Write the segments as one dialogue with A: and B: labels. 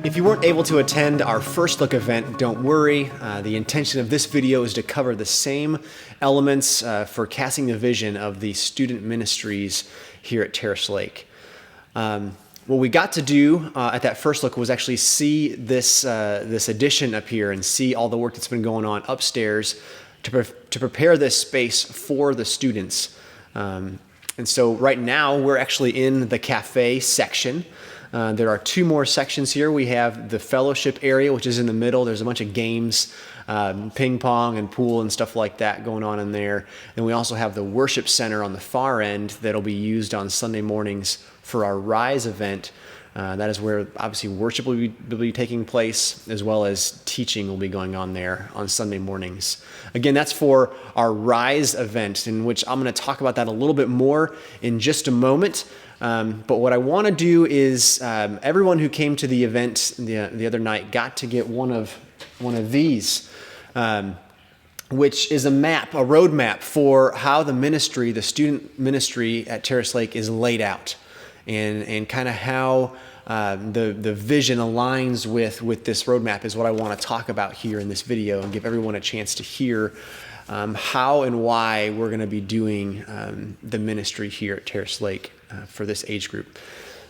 A: If you weren't able to attend our first look event, don't worry. The intention of this video is to cover the same elements for casting the vision of the student ministries here at Terrace Lake. What we got to do at that first look was actually see this addition up here and see all the work that's been going on upstairs to prepare this space for the students. And so right now we're actually in the cafe section. There are two more sections here. We have the fellowship area, which is in the middle. There's a bunch of games, ping pong and pool and stuff like that going on in there. And we also have the worship center on the far end that'll be used on Sunday mornings for our Rise event. That is where obviously worship will be taking place, as well as teaching will be going on there on Sunday mornings. Again, that's for our Rise event, in which I'm going to talk about that a little bit more in just a moment. But what I want to do is everyone who came to the event the other night got to get one of these, which is a road map for how the ministry, the student ministry at Terrace Lake is laid out, and kind of how the vision aligns with this roadmap is what I want to talk about here in this video and give everyone a chance to hear how and why we're going to be doing the ministry here at Terrace Lake for this age group.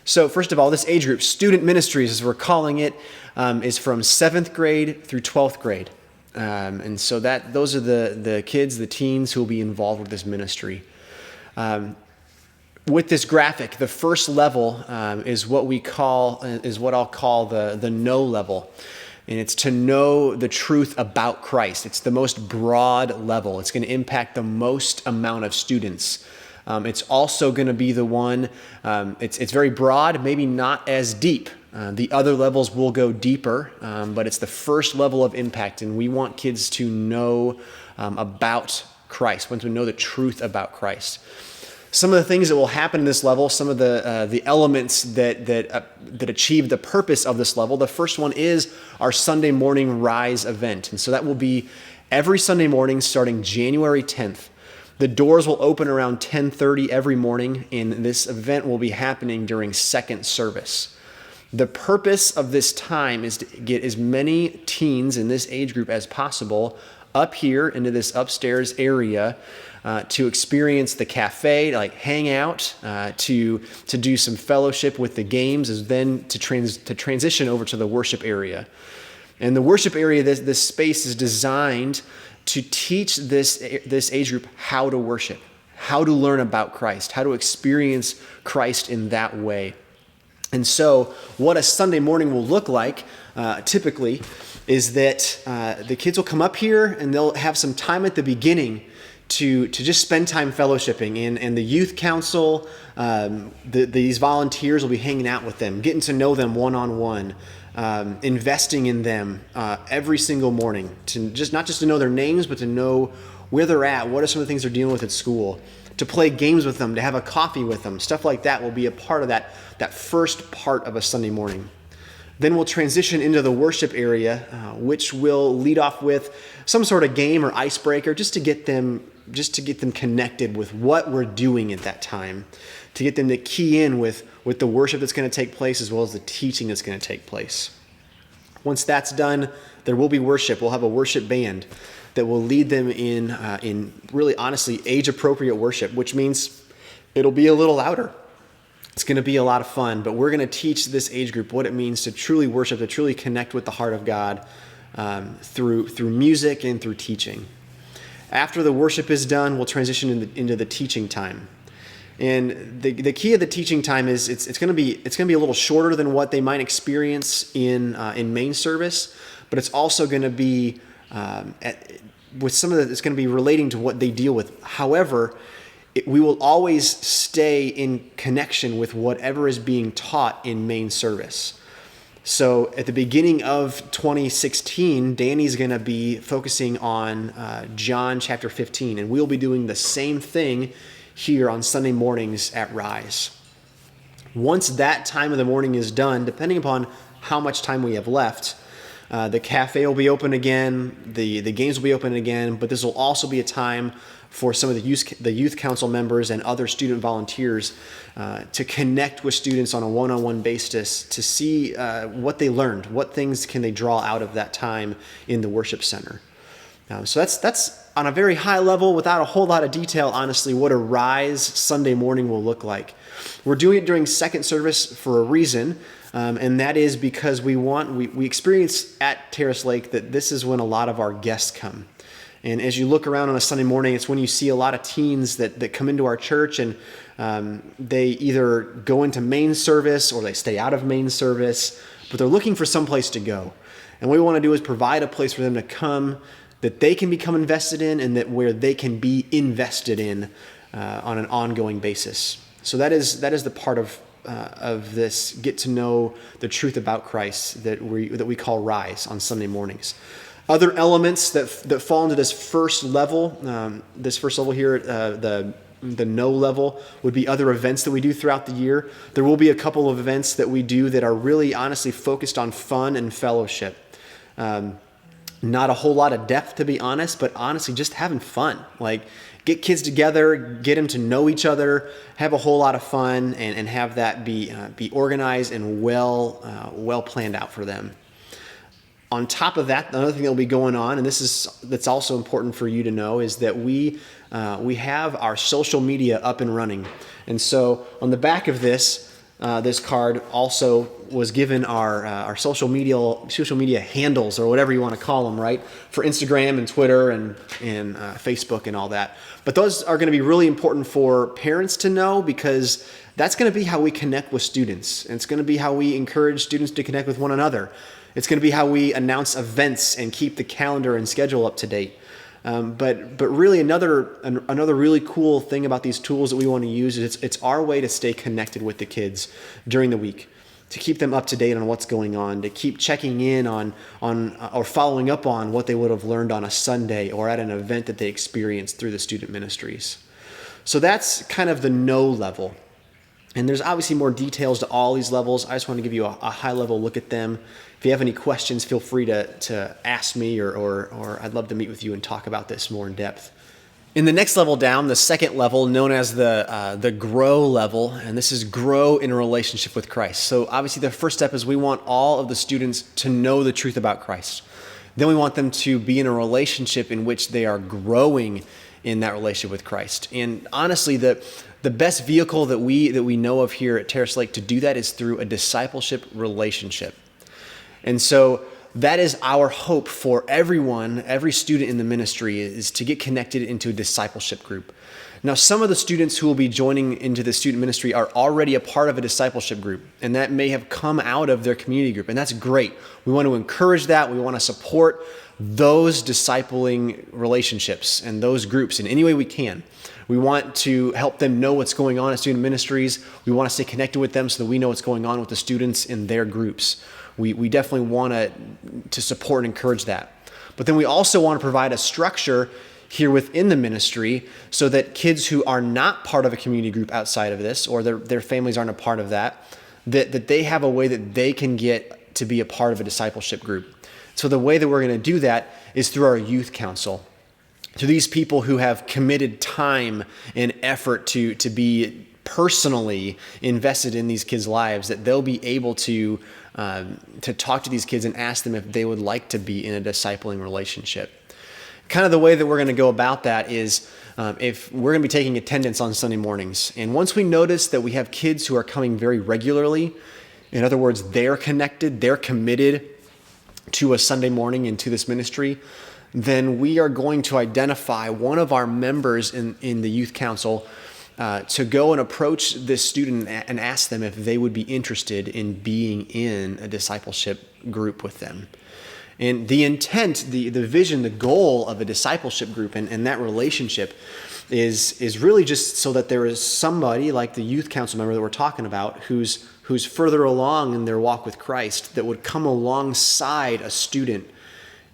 A: So first of all, this age group, student ministries, as we're calling it, is from 7th grade through 12th grade. And so those are the kids, the teens who will be involved with this ministry. With this graphic, the first level is what I'll call the know level. And it's to know the truth about Christ. It's the most broad level. It's going to impact the most amount of students. It's also going to be the one, it's very broad, maybe not as deep. The other levels will go deeper, but it's the first level of impact. And we want kids to know about Christ, want to know the truth about Christ. Some of the things that will happen in this level, some of the elements that achieve the purpose of this level. The first one is our Sunday morning Rise event. And so that will be every Sunday morning starting January 10th. The doors will open around 10:30 every morning, and this event will be happening during second service. The purpose of this time is to get as many teens in this age group as possible up here into this upstairs area to experience the cafe, like hang out, to do some fellowship with the games, and then to transition over to the worship area. And the worship area, this space is designed to teach this age group how to worship, how to learn about Christ, how to experience Christ in that way. And so what a Sunday morning will look like typically is that the kids will come up here and they'll have some time at the beginning to just spend time fellowshipping, and the youth council, these volunteers will be hanging out with them, getting to know them one-on-one, investing in them every single morning, not just to know their names, but to know where they're at, what are some of the things they're dealing with at school, to play games with them, to have a coffee with them. Stuff like that will be a part of that first part of a Sunday morning. Then we'll transition into the worship area, which will lead off with some sort of game or icebreaker, just to get them connected with what we're doing at that time, to get them to key in with the worship that's going to take place, as well as the teaching that's going to take place. Once that's done, there will be worship. We'll have a worship band that will lead them in really, honestly, age-appropriate worship, which means it'll be a little louder. It's going to be a lot of fun, but we're going to teach this age group what it means to truly worship, to truly connect with the heart of God through music and through teaching. After the worship is done, we'll transition into the teaching time. And the key of the teaching time is it's going to be a little shorter than what they might experience in main service, but it's also going to be with some of it's going to be relating to what they deal with. However, we will always stay in connection with whatever is being taught in main service. So at the beginning of 2016, Danny's going to be focusing on John chapter 15, and we'll be doing the same thing here on Sunday mornings at Rise. Once that time of the morning is done, depending upon how much time we have left, The cafe will be open again. The games will be open again. But this will also be a time for some of the youth council members and other student volunteers to connect with students on a one-on-one basis to see what they learned, what things can they draw out of that time in the worship center. So that's on a very high level, without a whole lot of detail, honestly, what a Rise Sunday morning will look like. We're doing it during second service for a reason, and that is because we experience at Terrace Lake that this is when a lot of our guests come. And as you look around on a Sunday morning, it's when you see a lot of teens that come into our church, and they either go into main service or they stay out of main service, but they're looking for some place to go. And what we want to do is provide a place for them to come that they can become invested in, and that where they can be invested in on an ongoing basis. So that is the part of this get to know the truth about Christ that we call Rise on Sunday mornings. Other elements that fall into this first level here, the no level, would be other events that we do throughout the year. There will be a couple of events that we do that are really honestly focused on fun and fellowship. Not a whole lot of depth, to be honest, but honestly just having fun. Like, get kids together, get them to know each other, have a whole lot of fun, and have that be organized and well planned out for them. On top of that, another thing that will be going on, and that's also important for you to know, is that we have our social media up and running. And so on the back of this card also was given our social media handles, or whatever you want to call them, right? For Instagram and Twitter and Facebook and all that. But those are going to be really important for parents to know, because that's going to be how we connect with students. And it's going to be how we encourage students to connect with one another. It's going to be how we announce events and keep the calendar and schedule up to date. But really another really cool thing about these tools that we want to use is it's our way to stay connected with the kids during the week, to keep them up to date on what's going on, to keep checking in on or following up on what they would have learned on a Sunday or at an event that they experienced through the student ministries. So that's kind of the no level. And there's obviously more details to all these levels. I just want to give you a high-level look at them. If you have any questions, feel free to ask me, or I'd love to meet with you and talk about this more in depth. In the next level down, the second level, known as the grow level, and this is grow in a relationship with Christ. So obviously the first step is we want all of the students to know the truth about Christ. Then we want them to be in a relationship in which they are growing in that relationship with Christ. And honestly, the best vehicle that we know of here at Terrace Lake to do that is through a discipleship relationship. And so that is our hope for everyone, every student in the ministry, is to get connected into a discipleship group. Now, some of the students who will be joining into the student ministry are already a part of a discipleship group, and that may have come out of their community group, and that's great. We want to encourage that. We want to support those discipling relationships and those groups in any way we can. We want to help them know what's going on at student ministries. We want to stay connected with them so that we know what's going on with the students in their groups. We definitely want to support and encourage that. But then we also want to provide a structure here within the ministry so that kids who are not part of a community group outside of this, or their families aren't a part of that they have a way that they can get to be a part of a discipleship group. So the way that we're going to do that is through our youth council. To these people who have committed time and effort to be personally invested in these kids' lives, that they'll be able to talk to these kids and ask them if they would like to be in a discipling relationship. Kind of the way that we're going to go about that is if we're going to be taking attendance on Sunday mornings. And once we notice that we have kids who are coming very regularly, in other words, they're connected, they're committed to a Sunday morning and to this ministry, then we are going to identify one of our members in the youth council to go and approach this student and ask them if they would be interested in being in a discipleship group with them. And the intent, the vision, the goal of a discipleship group and that relationship is really just so that there is somebody like the youth council member that we're talking about who's further along in their walk with Christ that would come alongside a student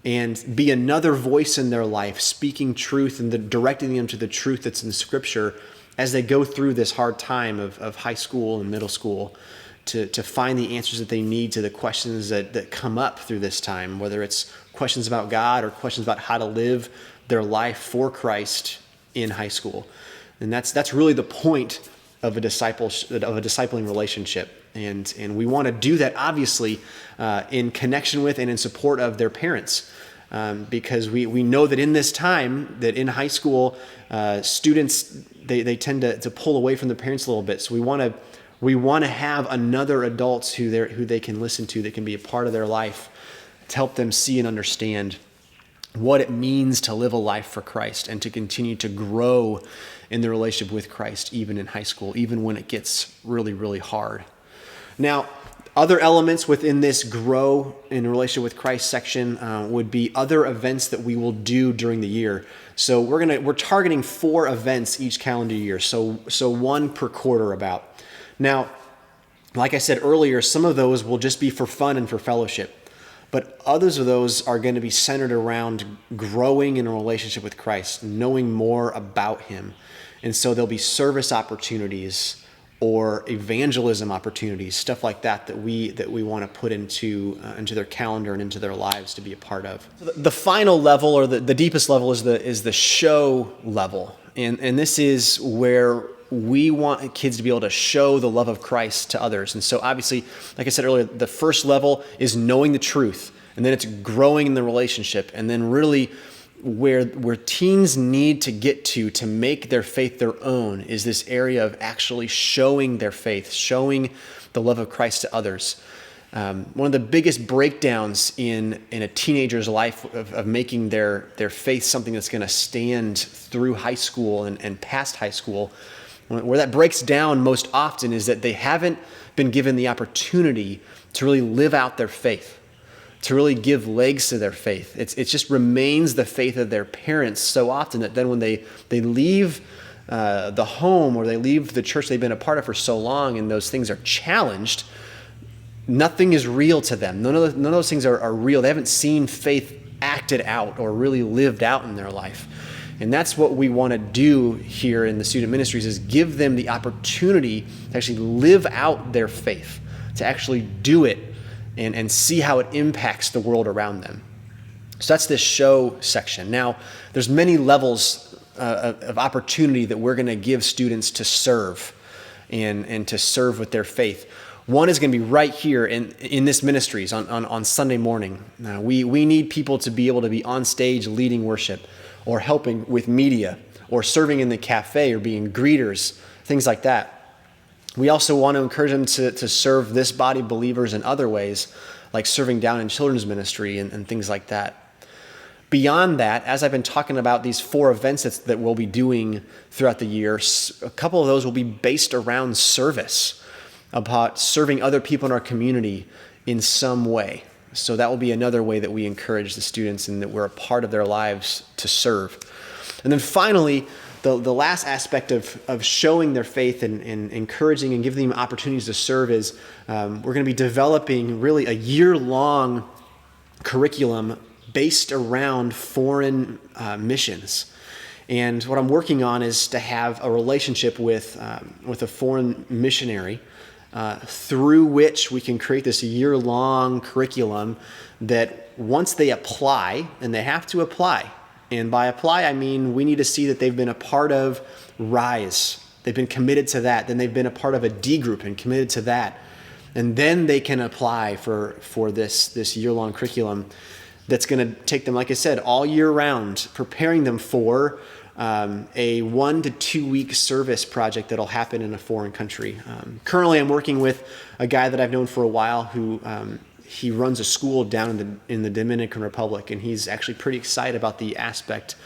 A: and be another voice in their life, speaking truth and directing them to the truth that's in Scripture as they go through this hard time of high school and middle school, to find the answers that they need to the questions that come up through this time, whether it's questions about God or questions about how to live their life for Christ in high school. And that's really the point of a discipling relationship. And we want to do that, obviously, in connection with and in support of their parents. Because we know that in this time, that in high school, students, they tend to pull away from their parents a little bit. So we want to have another adults who they can listen to, that can be a part of their life, to help them see and understand what it means to live a life for Christ and to continue to grow in the relationship with Christ, even in high school, even when it gets really, really hard. Now, other elements within this grow in relationship with Christ section would be other events that we will do during the year. So we're targeting 4 events each calendar year, so 1 per quarter about. Now, like I said earlier, some of those will just be for fun and for fellowship, but others of those are going to be centered around growing in a relationship with Christ, knowing more about Him. And so there'll be service opportunities or evangelism opportunities, stuff like that we want to put into their calendar and into their lives to be a part of. So the final level, or the deepest level, is the show level, and this is where we want kids to be able to show the love of Christ to others. And so obviously, like I said earlier, the first level is knowing the truth, and then it's growing in the relationship, and then really where teens need to get to make their faith their own is this area of actually showing their faith, showing the love of Christ to others. One of the biggest breakdowns in a teenager's life of making their faith something that's going to stand through high school and past high school, where that breaks down most often, is that they haven't been given the opportunity to really live out their faith, to really give legs to their faith. It just remains the faith of their parents so often that then when they leave the home, or they leave the church they've been a part of for so long, and those things are challenged, nothing is real to them. None of those things are real. They haven't seen faith acted out or really lived out in their life. And that's what we want to do here in the student ministries, is give them the opportunity to actually live out their faith, to actually do it and see how it impacts the world around them. So that's this show section. Now, there's many levels of opportunity that we're going to give students to serve and to serve with their faith. One is going to be right here in this ministries on Sunday morning. We need people to be able to be on stage leading worship, or helping with media, or serving in the cafe, or being greeters, things like that. We also want to encourage them to serve this body of believers in other ways, like serving down in children's ministry and things like that. Beyond that, as I've been talking about these 4 events that we'll be doing throughout the year, a couple of those will be based around service, about serving other people in our community in some way. So that will be another way that we encourage the students and that we're a part of their lives to serve. And then finally, the last aspect of showing their faith and encouraging and giving them opportunities to serve is we're going to be developing really a year-long curriculum based around foreign missions. And what I'm working on is to have a relationship with a foreign missionary through which we can create this year-long curriculum that once they apply, and they have to apply, and by apply I mean we need to see that they've been a part of RISE, they've been committed to that, then they've been a part of a D group and committed to that, and then they can apply for this year-long curriculum that's going to take them, like I said, all year round, preparing them for a 1 to 2 week service project that'll happen in a foreign country. Currently, I'm working with a guy that I've known for a while who he runs a school down in the Dominican Republic, and he's actually pretty excited about the aspect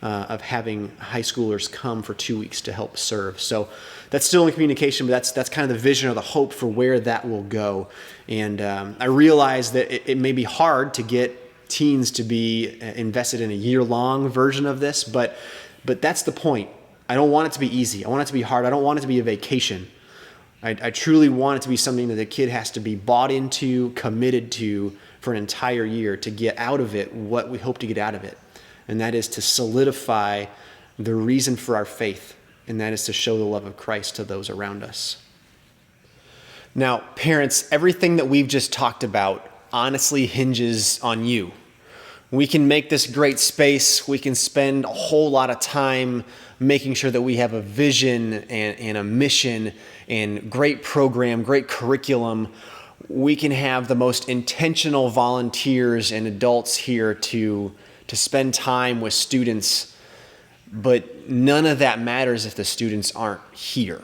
A: of having high schoolers come for 2 weeks to help serve. So that's still in communication, but that's kind of the vision or the hope for where that will go. And I realize that it may be hard to get teens to be invested in a year-long version of this, but that's the point. I don't want it to be easy. I want it to be hard. I don't want it to be a vacation. I truly want it to be something that the kid has to be bought into, committed to for an entire year to get out of it what we hope to get out of it. And that is to solidify the reason for our faith and that is to show the love of Christ to those around us. Now, parents, everything that we've just talked about honestly hinges on you. We can make this great space. We can spend a whole lot of time making sure that we have a vision and a mission and great program, great curriculum. We can have the most intentional volunteers and adults here to spend time with students, but none of that matters if the students aren't here.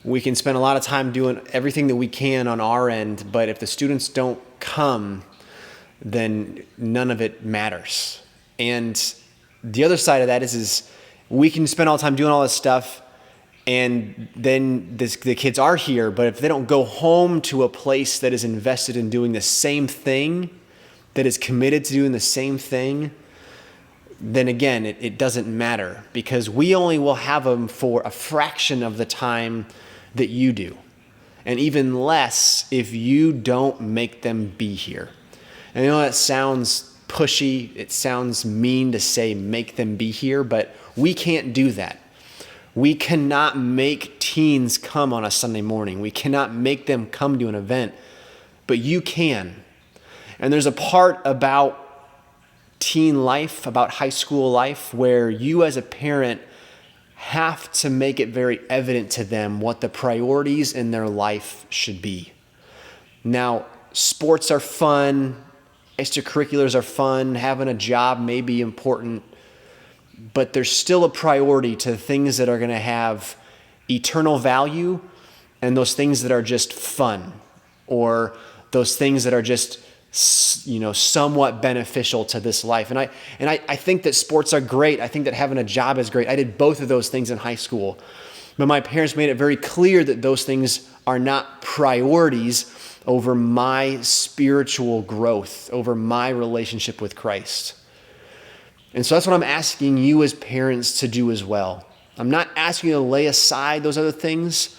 A: We can spend a lot of time doing everything that we can on our end, but if the students don't come, then none of it matters. And the other side of that is we can spend all the time doing all this stuff, and then the kids are here, but if they don't go home to a place that is invested in doing the same thing, that is committed to doing the same thing, then again, it doesn't matter, because we only will have them for a fraction of the time that you do, and even less if you don't make them be here. And I know that sounds pushy, it sounds mean to say make them be here, but we can't do that. We cannot make teens come on a Sunday morning. We cannot make them come to an event, but you can. And there's a part about teen life, about high school life, where you as a parent have to make it very evident to them what the priorities in their life should be. Now, sports are fun, extracurriculars are fun, having a job may be important, but there's still a priority to things that are going to have eternal value and those things that are just fun, or those things that are just somewhat beneficial to this life. And I think that sports are great. I think that having a job is great. I did both of those things in high school. But my parents made it very clear that those things are not priorities over my spiritual growth, over my relationship with Christ. And so that's what I'm asking you as parents to do as well. I'm not asking you to lay aside those other things,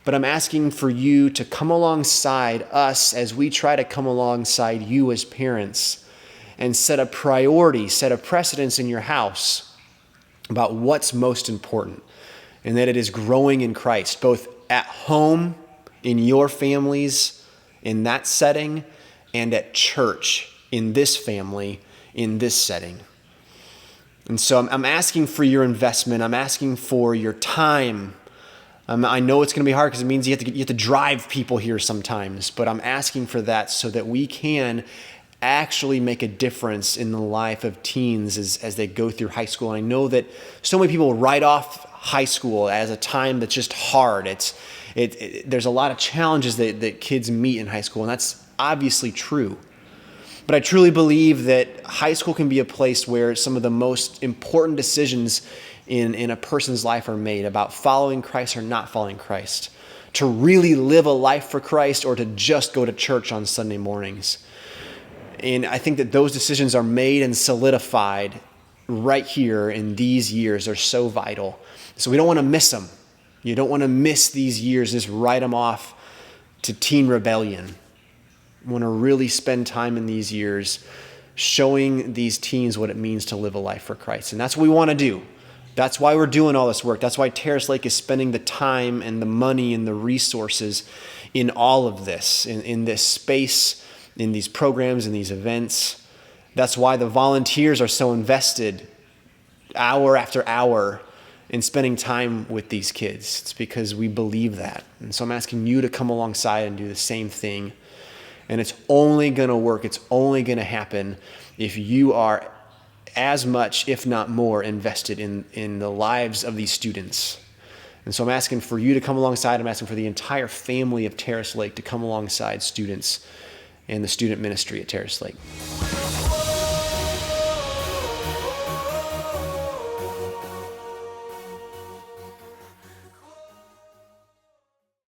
A: but I'm asking for you to come alongside us as we try to come alongside you as parents and set a priority, set a precedence in your house about what's most important, and that it is growing in Christ, both at home, in your families, in that setting, and at church, in this family, in this setting. And so I'm asking for your investment. I'm asking for your time. I know it's going to be hard because it means you have to drive people here sometimes, but I'm asking for that so that we can actually make a difference in the life of teens as they go through high school. And I know that so many people write off high school as a time that's just hard. There's a lot of challenges that kids meet in high school, and that's obviously true. But I truly believe that high school can be a place where some of the most important decisions in a person's life are made about following Christ or not following Christ, to really live a life for Christ or to just go to church on Sunday mornings. And I think that those decisions are made and solidified right here in these years. They're so vital. So we don't want to miss them. You don't want to miss these years, just write them off to teen rebellion. We want to really spend time in these years showing these teens what it means to live a life for Christ. And that's what we want to do. That's why we're doing all this work. That's why Terrace Lake is spending the time and the money and the resources in all of this, in this space, in these programs, in these events. That's why the volunteers are so invested hour after hour in spending time with these kids. It's because we believe that. And so I'm asking you to come alongside and do the same thing. And it's only going to work. It's only going to happen if you are as much, if not more, invested in the lives of these students. And so I'm asking for you to come alongside. I'm asking for the entire family of Terrace Lake to come alongside students and the student ministry at Terrace Lake.